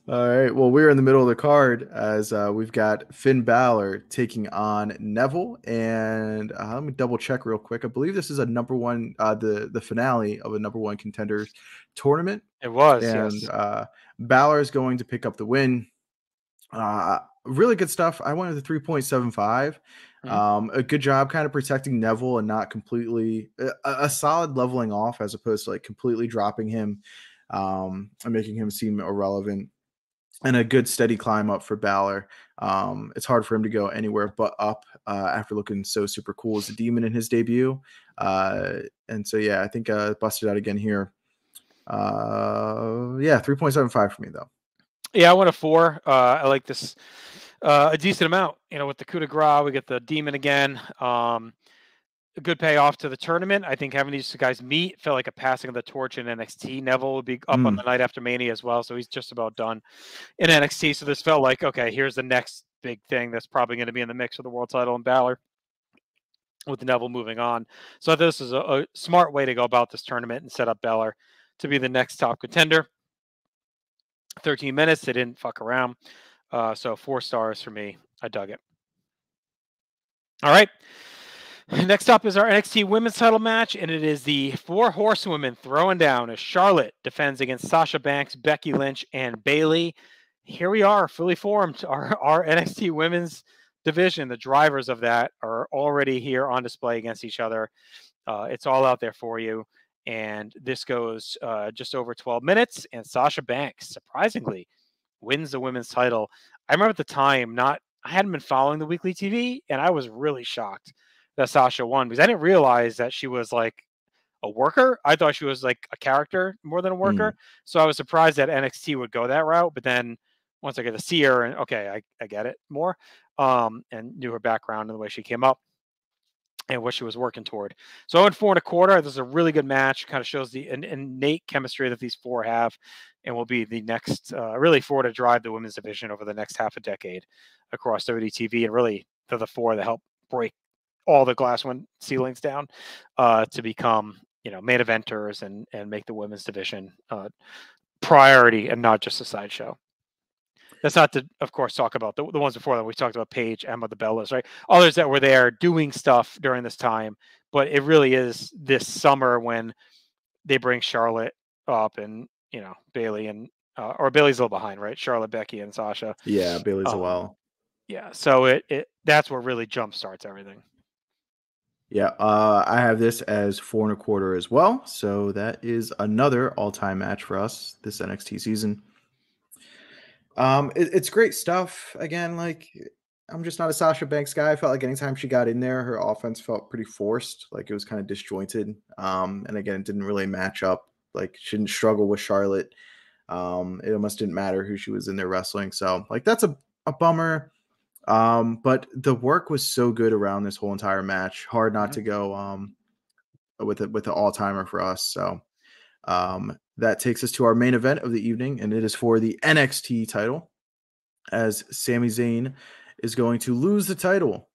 right. Well, we're in the middle of the card as we've got Finn Balor taking on Neville, and let me double check real quick. I believe this is a number one, the finale of a number one contenders tournament. It was, and yes. Balor is going to pick up the win. Really good stuff. I went with a 3.75. A good job kind of protecting Neville and not completely a solid leveling off as opposed to like completely dropping him and making him seem irrelevant. And a good steady climb up for Balor. It's hard for him to go anywhere but up after looking so super cool as a demon in his debut. And so, yeah, I think busted out again here. 3.75 for me, though. Yeah, I went a 4. I like this a decent amount. You know, with the coup de grace, we get the demon again. A good payoff to the tournament. I think having these guys meet felt like a passing of the torch in NXT. Neville will be up on the night after Mania as well, so he's just about done in NXT. So this felt like, okay, here's the next big thing that's probably going to be in the mix for the world title in Balor, with Neville moving on. So this is a smart way to go about this tournament and set up Balor to be the next top contender. 13 minutes. They didn't fuck around. So 4 stars for me. I dug it. All right. Next up is our NXT Women's Title match, and it is the 4 Horsewomen throwing down as Charlotte defends against Sasha Banks, Becky Lynch, and Bayley. Here we are, fully formed. Our NXT Women's division, the drivers of that, are already here on display against each other. It's all out there for you. And this goes just over 12 minutes, and Sasha Banks, surprisingly, wins the women's title. I remember at the time, I hadn't been following the weekly TV, and I was really shocked that Sasha won because I didn't realize that she was like a worker. I thought she was like a character more than a worker. So I was surprised that NXT would go that route. But then once I get to see her, and okay, I get it more, and knew her background and the way she came up and what she was working toward. So I went 4.25. This is a really good match. Kind of shows the innate chemistry that these 4 have, and will be the next really 4 to drive the women's division over the next half a decade across WTV, and really they're the 4 that help break all the glass ceilings down to become, you know, main eventers and make the women's division priority and not just a sideshow. That's not to, of course, talk about the ones before that. We talked about Paige, Emma, the Bellas, right? Others that were there doing stuff during this time. But it really is this summer when they bring Charlotte up and, you know, Bayley and, or Bayley's a little behind, right? Charlotte, Becky, and Sasha. Yeah, Bayley's a while. Yeah. So that's what really jump starts everything. Yeah, I have this as 4.25 as well. So that is another all-time match for us this NXT season. It's great stuff. Again, like I'm just not a Sasha Banks guy. I felt like anytime she got in there, her offense felt pretty forced. Like it was kind of disjointed. And again, it didn't really match up. Like she didn't struggle with Charlotte. It almost didn't matter who she was in there wrestling. So like that's a bummer. But the work was so good around this whole entire match. Hard not to go with the all-timer for us. So that takes us to our main event of the evening, and it is for the NXT title, as Sami Zayn is going to lose the title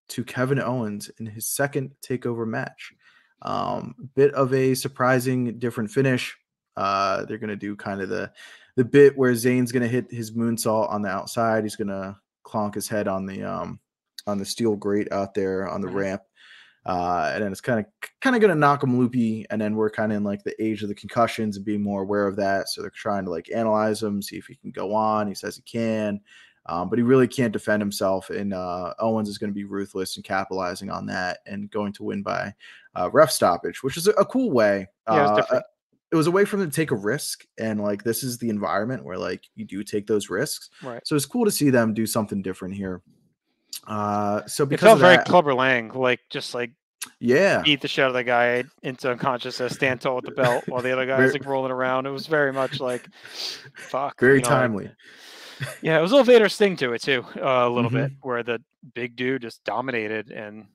to Kevin Owens in his second takeover match. Bit of a surprising different finish. They're going to do kind of the bit where Zayn's going to hit his moonsault on the outside. He's going to clonk his head on the steel grate out there on the ramp. And then it's kind of going to knock him loopy. And then we're kind of in like the age of the concussions and being more aware of that. So they're trying to like analyze him, see if he can go on. He says he can, but he really can't defend himself. And Owens is going to be ruthless and capitalizing on that and going to win by ref stoppage, which is a cool way. Yeah, it was different. It was a way for them to take a risk. And like, this is the environment where like you do take those risks. Right. So it's cool to see them do something different here. So because it felt of that, very Clubber Lang, like just like beat the shit out of the guy into unconsciousness, stand tall with the belt while the other guy is like rolling around. It was very much like fuck. Very timely. Yeah, it was a little Vader Sting to it too, a little bit, where the big dude just dominated and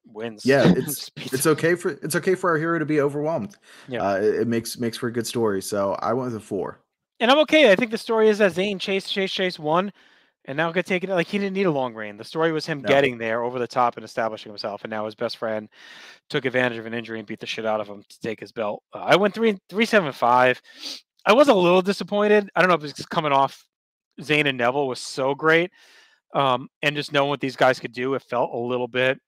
wins. Yeah, it's okay for our hero to be overwhelmed. Yeah, it makes for a good story. So I went with a 4. And I'm okay. I think the story is that Zayn chase won, and now get taken. Like he didn't need a long reign. The story was him getting there over the top and establishing himself, and now his best friend took advantage of an injury and beat the shit out of him to take his belt. I went 3.75. I was a little disappointed. I don't know if it's coming off Zayn and Neville was so great, and just knowing what these guys could do, it felt a little bit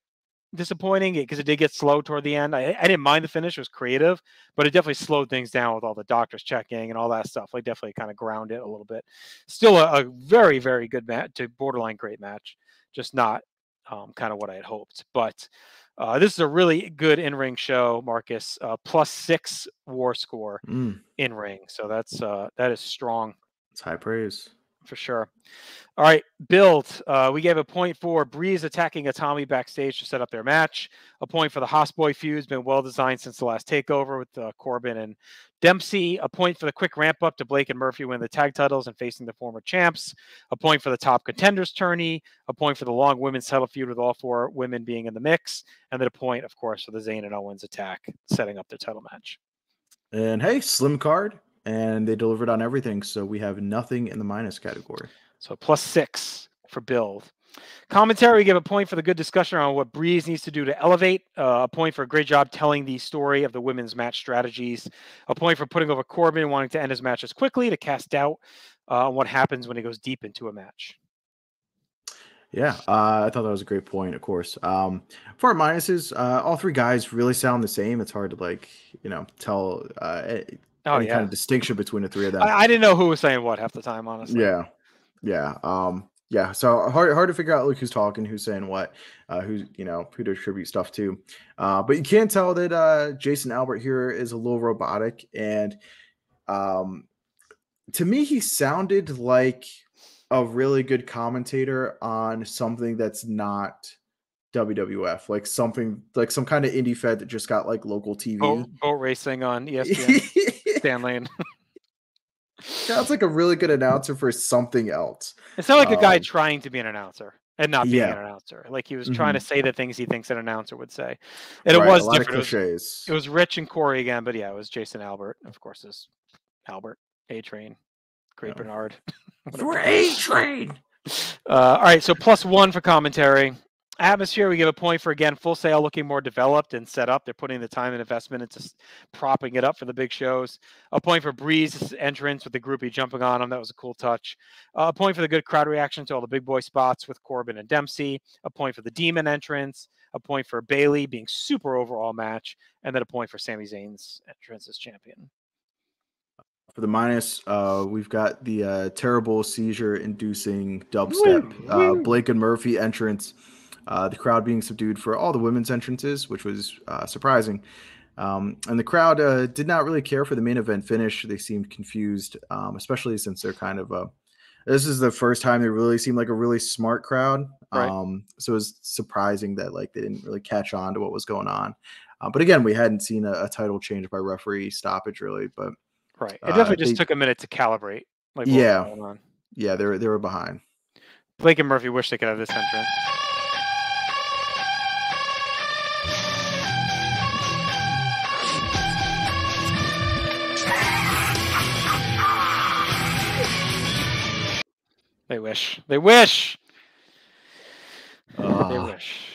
disappointing because it did get slow toward the end. I didn't mind the finish; it was creative, but it definitely slowed things down with all the doctors checking and all that stuff. Like definitely kind of ground it a little bit. Still a very, very good match, to borderline great match, just not kind of what I had hoped. But this is a really good in-ring show, Marcus. +6 WAR score in ring, so that is strong. It's high praise for sure. All right, build. We gave a point for Breeze attacking Atami backstage to set up their match. A point for the Hossboy feud's been well designed since the last takeover with Corbin and Dempsey. A point for the quick ramp up to Blake and Murphy winning the tag titles and facing the former champs. A point for the top contenders tourney. A point for the long women's title feud with all 4 women being in the mix. And then a point, of course, for the Zayn and Owens attack setting up their title match. And hey, slim card. And they delivered on everything, so we have nothing in the minus category. So +6 for build. Commentary, we give a point for the good discussion on what Breeze needs to do to elevate. A point for a great job telling the story of the women's match strategies. A point for putting over Corbin, wanting to end his matches quickly to cast doubt on what happens when he goes deep into a match. Yeah, I thought that was a great point, of course. For our minuses, all 3 guys really sound the same. It's hard to tell any kind of distinction between the 3 of them. I didn't know who was saying what half the time, honestly. Yeah. So hard to figure out who's talking, who's saying what, who to attribute stuff to. But you can tell that Jason Albert here is a little robotic, and to me, he sounded like a really good commentator on something that's not WWF, like something like some kind of indie fed that just got like local TV. Boat racing on ESPN. Stan Lane. Sounds like a really good announcer for something else. It sounded like a guy trying to be an announcer and not being an announcer. Like he was trying to say the things he thinks an anannouncer would say. And it was different. It was Rich and Corey again, but yeah, it was Jason Albert. Of course, is Albert, A-Train, Great Bernard. For A-Train. All right, so +1 for commentary. Atmosphere, we give a point for, again, Full Sail looking more developed and set up. They're putting the time and investment into propping it up for the big shows. A point for Breeze's entrance with the groupie jumping on him. That was a cool touch. A point for the good crowd reaction to all the big boy spots with Corbin and Dempsey. A point for the Demon entrance. A point for Bayley being super overall match. And then a point for Sami Zayn's entrance as champion. For the minus, we've got the terrible seizure-inducing dubstep Blake and Murphy entrance. The crowd being subdued for all the women's entrances, which was surprising. And the crowd did not really care for the main event finish. They seemed confused, especially since they're kind of this is the first time they really seemed like a really smart crowd. Right. So it was surprising that like they didn't really catch on to what was going on. But again, we hadn't seen a title change by referee stoppage really. But Right. It definitely just took a minute to calibrate. Like what was going on. Yeah, they were behind. Blake and Murphy wish they could have this entrance. They wish. They wish. They wish.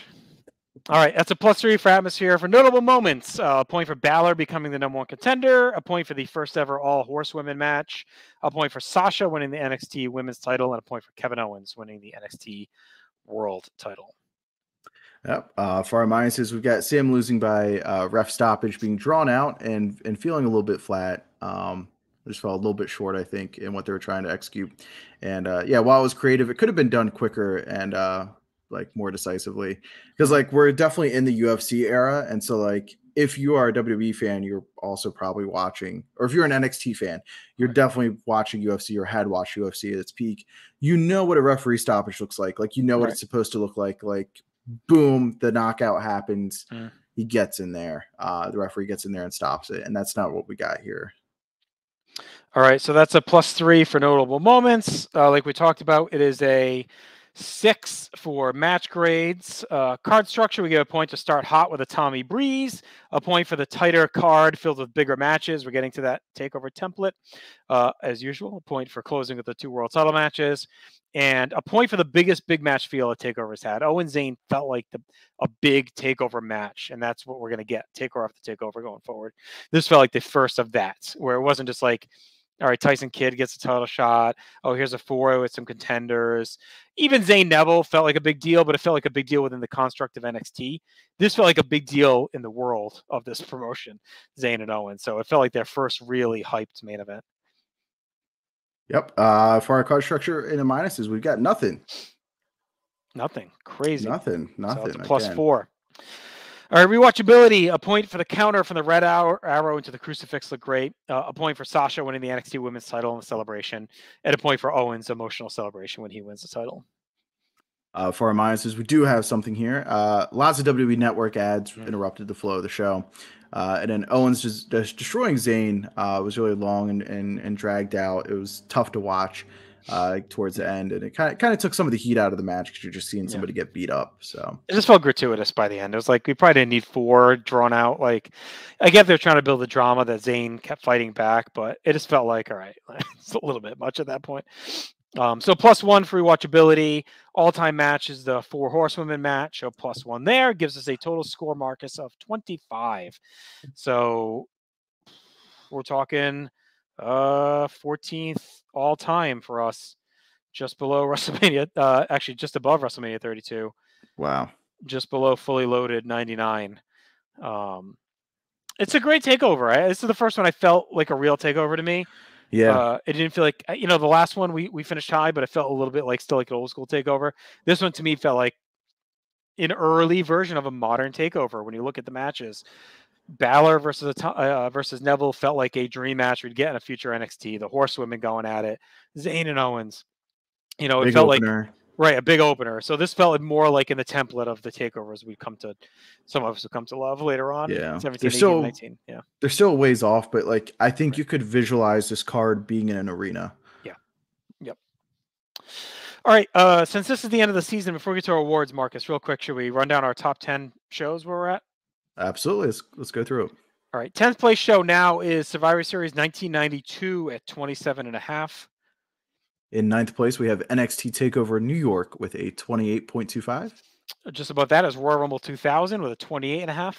All right, that's a +3 for atmosphere. For notable moments, a point for Balor becoming the #1 contender, a point for the first ever all horsewomen match, a point for Sasha winning the NXT women's title, and a point for Kevin Owens winning the NXT world title. Yep. For our minuses, we've got Sam losing by ref stoppage, being drawn out and feeling a little bit flat. Just fell a little bit short, I think, in what they were trying to execute. And yeah, while it was creative, it could have been done quicker and like more decisively, because like we're definitely in the UFC era, and so like if you are a WWE fan, you're also probably watching, or if you're an NXT fan, you're definitely watching UFC or had watched UFC at its peak. You know what a referee stoppage looks like you know what it's supposed to look like boom, the knockout happens. He gets in there. The referee gets in there and stops it, and that's not what we got here. All right, so that's a +3 for notable moments. Like we talked about, it is a 6 for match grades. Card structure, we give a point to start hot with a Tommy Breeze, a point for the tighter card filled with bigger matches. We're getting to that takeover template as usual. A point for closing with the 2 world title matches, and a point for the biggest big match feel a takeover's had. Owen Zayn felt like a big takeover match, and that's what we're going to get. Takeover after takeover going forward. This felt like the first of that, where it wasn't just like, all right, Tyson Kidd gets a title shot. Oh, here's a 4 with some contenders. Even Zayn Neville felt like a big deal, but it felt like a big deal within the construct of NXT. This felt like a big deal in the world of this promotion, Zayn and Owen. So it felt like their first really hyped main event. Yep. For our card structure in the minuses, we've got nothing. Nothing. Crazy. Nothing. So it's a +4. All right, rewatchability, a point for the counter from the red arrow into the crucifix looked great. A point for Sasha winning the NXT women's title in the celebration, and a point for Owens' emotional celebration when he wins the title. For our minuses, we do have something here. Lots of WWE Network ads interrupted the flow of the show. And then Owens just destroying Zayn was really long and dragged out. It was tough to watch towards the end, and it kind of took some of the heat out of the match because you're just seeing somebody get beat up. So it just felt gratuitous by the end. It was like we probably didn't need 4 drawn out. Like I get they're trying to build the drama that Zayn kept fighting back, but it just felt like, all right, it's a little bit much at that point. So +1 for rewatchability. All-time match is the 4 horsewomen match. So +1 there gives us a total score marcus of 25. So we're talking 14th all-time for us, just below WrestleMania. Actually, just above WrestleMania 32. Wow. Just below fully loaded 99. It's a great takeover. This is the first one I felt like a real takeover to me. Yeah. It didn't feel like, the last one we finished high, but it felt a little bit like still like an old school takeover. This one to me felt like an early version of a modern takeover. When you look at the matches, Balor versus Neville felt like a dream match we'd get in a future NXT. The horsewomen going at it, Zayn and Owens. It big felt opener. like a big opener. So this felt more like in the template of the takeovers some of us will come to love later on. Yeah, 17, 18, 19. Yeah, they're still a ways off, but like I think you could visualize this card being in an arena. Yeah. Yep. All right. Since this is the end of the season, before we get to our awards, Marcus, real quick, should we run down our top 10 shows where we're at? Absolutely. Let's go through it. All right. 10th place show now is Survivor Series 1992 at 27.5. In 9th place, we have NXT TakeOver New York with a 28.25. Just above that is Royal Rumble 2000 with a 28.5.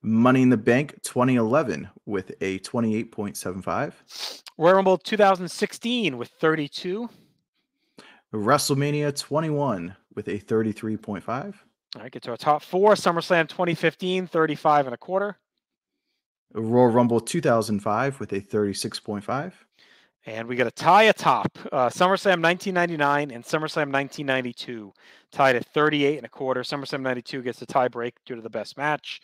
Money in the Bank 2011 with a 28.75. Royal Rumble 2016 with 32. WrestleMania 21 with a 33.5. All right, get to our top 4. SummerSlam 2015, 35.25. Royal Rumble 2005 with a 36.5. And we got a tie atop SummerSlam 1999 and SummerSlam 1992, tied at 38 1/4. SummerSlam 92 gets the tie break due to the best match.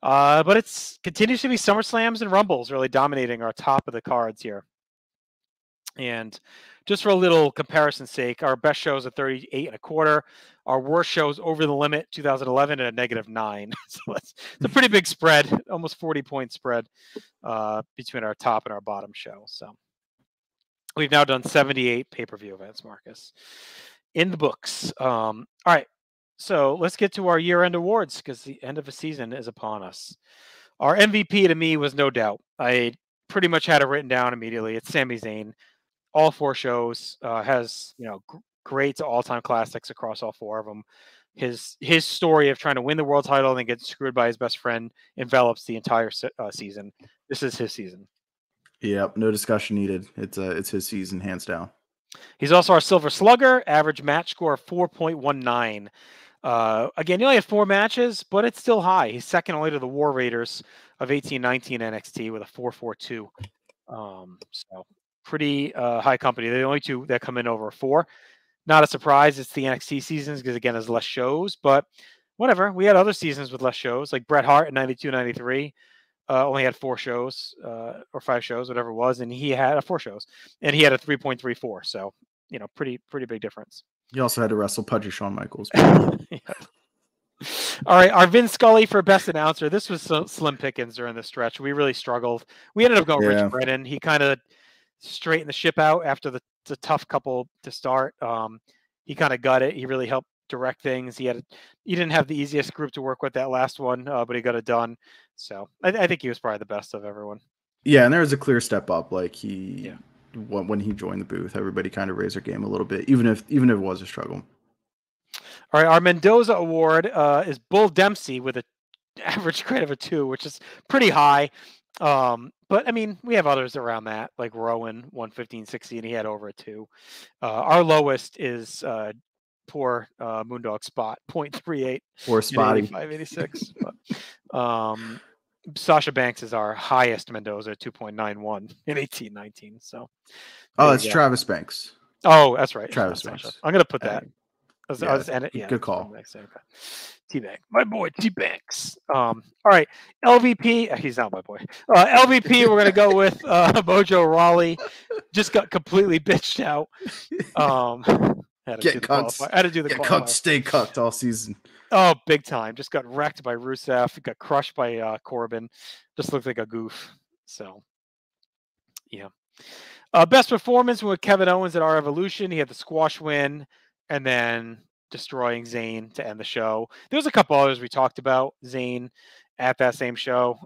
But it continues to be SummerSlams and Rumbles really dominating our top of the cards here. And just for a little comparison's sake, our best shows are 38 1/4. Our worst shows over the limit, 2011 at a -9. So it's a pretty big spread, almost 40-point spread between our top and our bottom show. So we've now done 78 pay-per-view events, Marcus, in the books. All right, so let's get to our year-end awards because the end of the season is upon us. Our MVP to me was no doubt. I pretty much had it written down immediately. It's Sami Zayn. All 4 shows, has great to all-time classics across all 4 of them. His story of trying to win the world title and then get screwed by his best friend envelops the entire season. This is his season. Yep, no discussion needed. It's his season, hands down. He's also our Silver Slugger, average match score of 4.19. Again, he only had 4 matches, but it's still high. He's second only to the War Raiders of 18-19 NXT with a 4.42. So pretty high company. They're the only 2 that come in over 4. Not a surprise. It's the NXT seasons because, again, there's less shows. But whatever. We had other seasons with less shows, like Bret Hart in 92-93. Only had 4 shows or 5 shows, whatever it was. And he had 4 shows. And he had a 3.34. So, pretty big difference. He also had to wrestle Pudgy Shawn Michaels. Yeah. All right, our Vin Scully for best announcer. This was slim pickings during the stretch. We really struggled. We ended up going Rich Brennan. He kind of straightened the ship out after the tough couple to start. He kind of got it. He really helped direct things. He didn't have the easiest group to work with that last one, but he got it done. So I think he was probably the best of everyone. Yeah, and there was a clear step up. Like when he joined the booth, everybody kind of raised their game a little bit, even if it was a struggle. All right, our Mendoza Award is Bull Dempsey with an average grade of a 2, which is pretty high. But I mean, we have others around that, like Rowan, 115-60, and he had over a 2. Our lowest is poor Moondog Spot, 0.38. Poor Spotty. 85-86. But, Sasha Banks is our highest Mendoza, 2.91 in 18-19. So, it's Travis Banks. Oh, that's right. Travis Banks. I'm gonna put that. I'll just end it. Yeah, good call. Okay. T-Bank, my boy T-Banks. All right, LVP. He's not my boy. LVP. We're gonna go with Mojo Rawley. Just got completely bitched out. Had to do the cucked, stay cucked all season. Oh, big time. Just got wrecked by Rusev. Got crushed by Corbin. Just looked like a goof. So, yeah. Best performance with Kevin Owens at our Evolution. He had the squash win, and then destroying Zayn to end the show. There was a couple others we talked about. Zayn at that same show,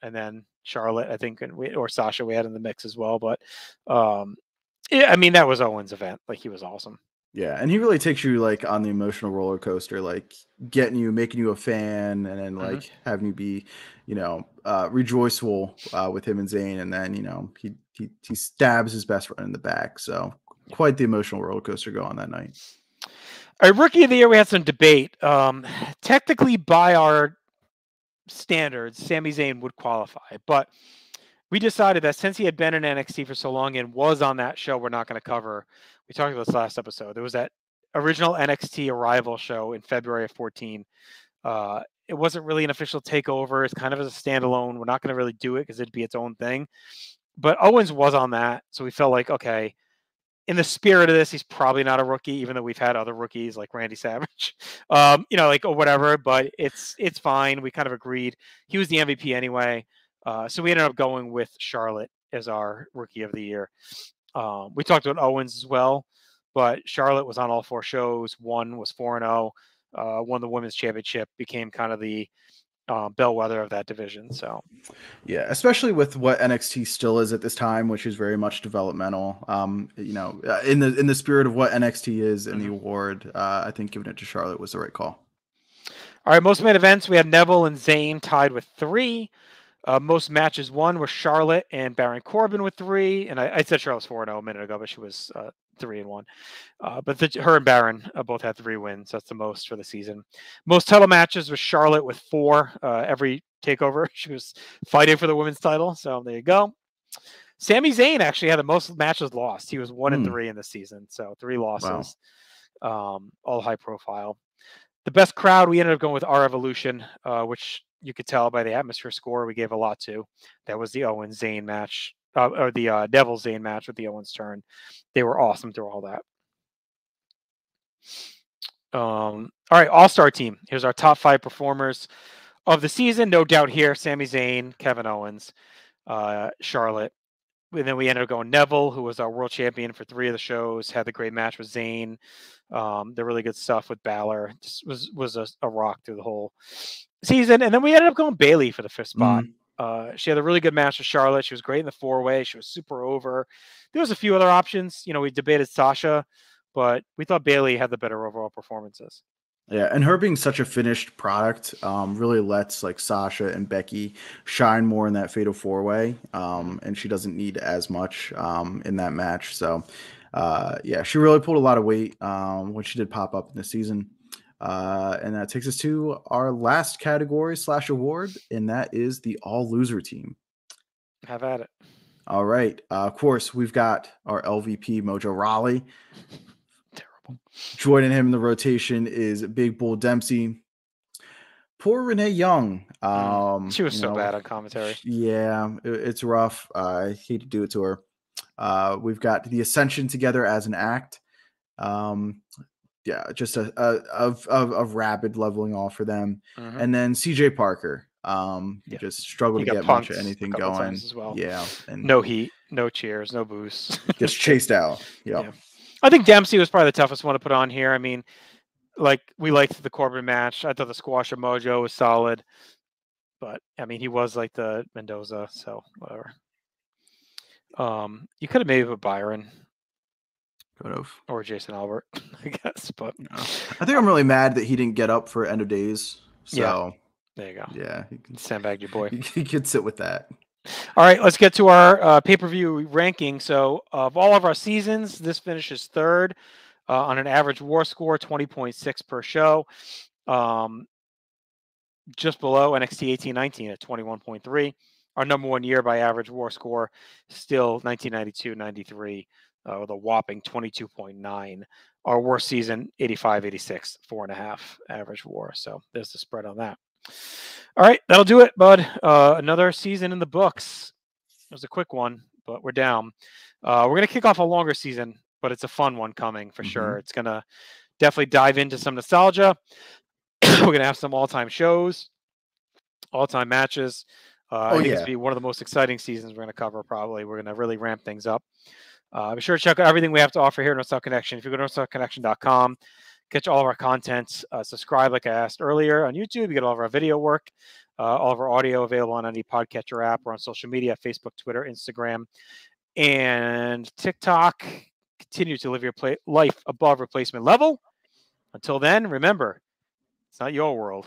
and then Charlotte, I think, or Sasha we had in the mix as well. But I mean, that was Owens' event. Like, he was awesome. Yeah, and he really takes you like on the emotional roller coaster, like making you a fan, and then like having you be, rejoiceful with him and Zayn, and then he stabs his best friend in the back. So quite the emotional roller coaster go on that night. All right, Rookie of the Year, we had some debate. Technically, by our standards, Sami Zayn would qualify, but we decided that since he had been in NXT for so long and was on that show we're not going to cover, we talked about this last episode. There was that original NXT Arrival show in February of 14. It wasn't really an official takeover. It's kind of as a standalone. We're not going to really do it because it'd be its own thing. But Owens was on that, so we felt like, okay, in the spirit of this, he's probably not a rookie, even though we've had other rookies like Randy Savage, or whatever. But it's fine. We kind of agreed. He was the MVP anyway, so we ended up going with Charlotte as our Rookie of the Year. We talked about Owens as well, but Charlotte was on all 4 shows. One was 4-0, won the Women's Championship, became kind of the bellwether of that division. So, yeah, especially with what NXT still is at this time, which is very much developmental. In the spirit of what NXT is in the award, I think giving it to Charlotte was the right call. All right, most main events, we had Neville and Zayn tied with 3. Most matches won were Charlotte and Baron Corbin with 3. And I said Charlotte's 4-0 a minute ago, but she was 3-1. But her and Baron both had 3 wins. That's the most for the season. Most title matches was Charlotte with 4. Every takeover, she was fighting for the women's title. So there you go. Sami Zayn actually had the most matches lost. He was 1-3 in the season, so 3 losses. Wow. All high profile. The best crowd, we ended up going with Our Evolution, which you could tell by the atmosphere score we gave a lot to. That was the Owens Zayn match, or the Neville Zayn match with the Owens turn. They were awesome through all that. All right, All-Star team. Here's our top 5 performers of the season. No doubt here, Sami Zayn, Kevin Owens, Charlotte. And then we ended up going Neville, who was our world champion for 3 of the shows, had the great match with Zayn. The really good stuff with Balor. Just was a rock through the whole season. And then we ended up going Bayley for the 5th spot. She had a really good match with Charlotte. She was great in the 4-way. She was super over. There was a few other options. You know, we debated Sasha, but we thought Bayley had the better overall performances. Yeah, and her being such a finished product really lets like Sasha and Becky shine more in that fatal 4-way, and she doesn't need as much in that match. So, yeah, she really pulled a lot of weight when she did pop up in the season. And that takes us to our last category / award, and that is the all loser team. Have at it. All right. Of course, we've got our LVP Mojo Rawley. Terrible. Joining him in the rotation is Big Bull Dempsey. Poor Renee Young. She was so bad on commentary. Yeah, it's rough. I hate to do it to her. We've got the Ascension together as an act. Yeah, just a rapid leveling off for them. And then CJ Parker. Just struggled to get much of anything going as well. Yeah, and no heat, no cheers, no boost. Gets chased out. Yeah. I think Dempsey was probably the toughest one to put on here. I mean, like we liked the Corbin match. I thought the squash of Mojo was solid, but I mean he was like the Mendoza, so whatever. You could have maybe put Byron. Could have. Or Jason Albert, I guess. But I think I'm really mad that he didn't get up for End of Days. So yeah. There you go. Yeah. Sandbag your boy. He could sit with that. All right, let's get to our pay-per-view ranking. So of all of our seasons, this finishes 3rd on an average WAR score, 20.6 per show. Just below NXT 18-19 at 21.3. Our number 1 year by average WAR score, still 1992-93. With a whopping 22.9. Our worst season, 85-86, 4.5 average WAR. So there's the spread on that. All right, that'll do it, bud. Another season in the books. It was a quick one, but we're down. We're going to kick off a longer season, but it's a fun one coming for sure. It's going to definitely dive into some nostalgia. We're going to have some all-time shows, all-time matches. I think it's going to be one of the most exciting seasons we're going to cover probably. We're going to really ramp things up. Be sure to check out everything we have to offer here at North South Connection. If you go to northsouthconnection.com, catch all of our content. Subscribe, like I asked earlier, on YouTube. You get all of our video work, all of our audio available on any podcatcher app or on social media, Facebook, Twitter, Instagram, and TikTok. Continue to live your life above replacement level. Until then, remember, it's not your world.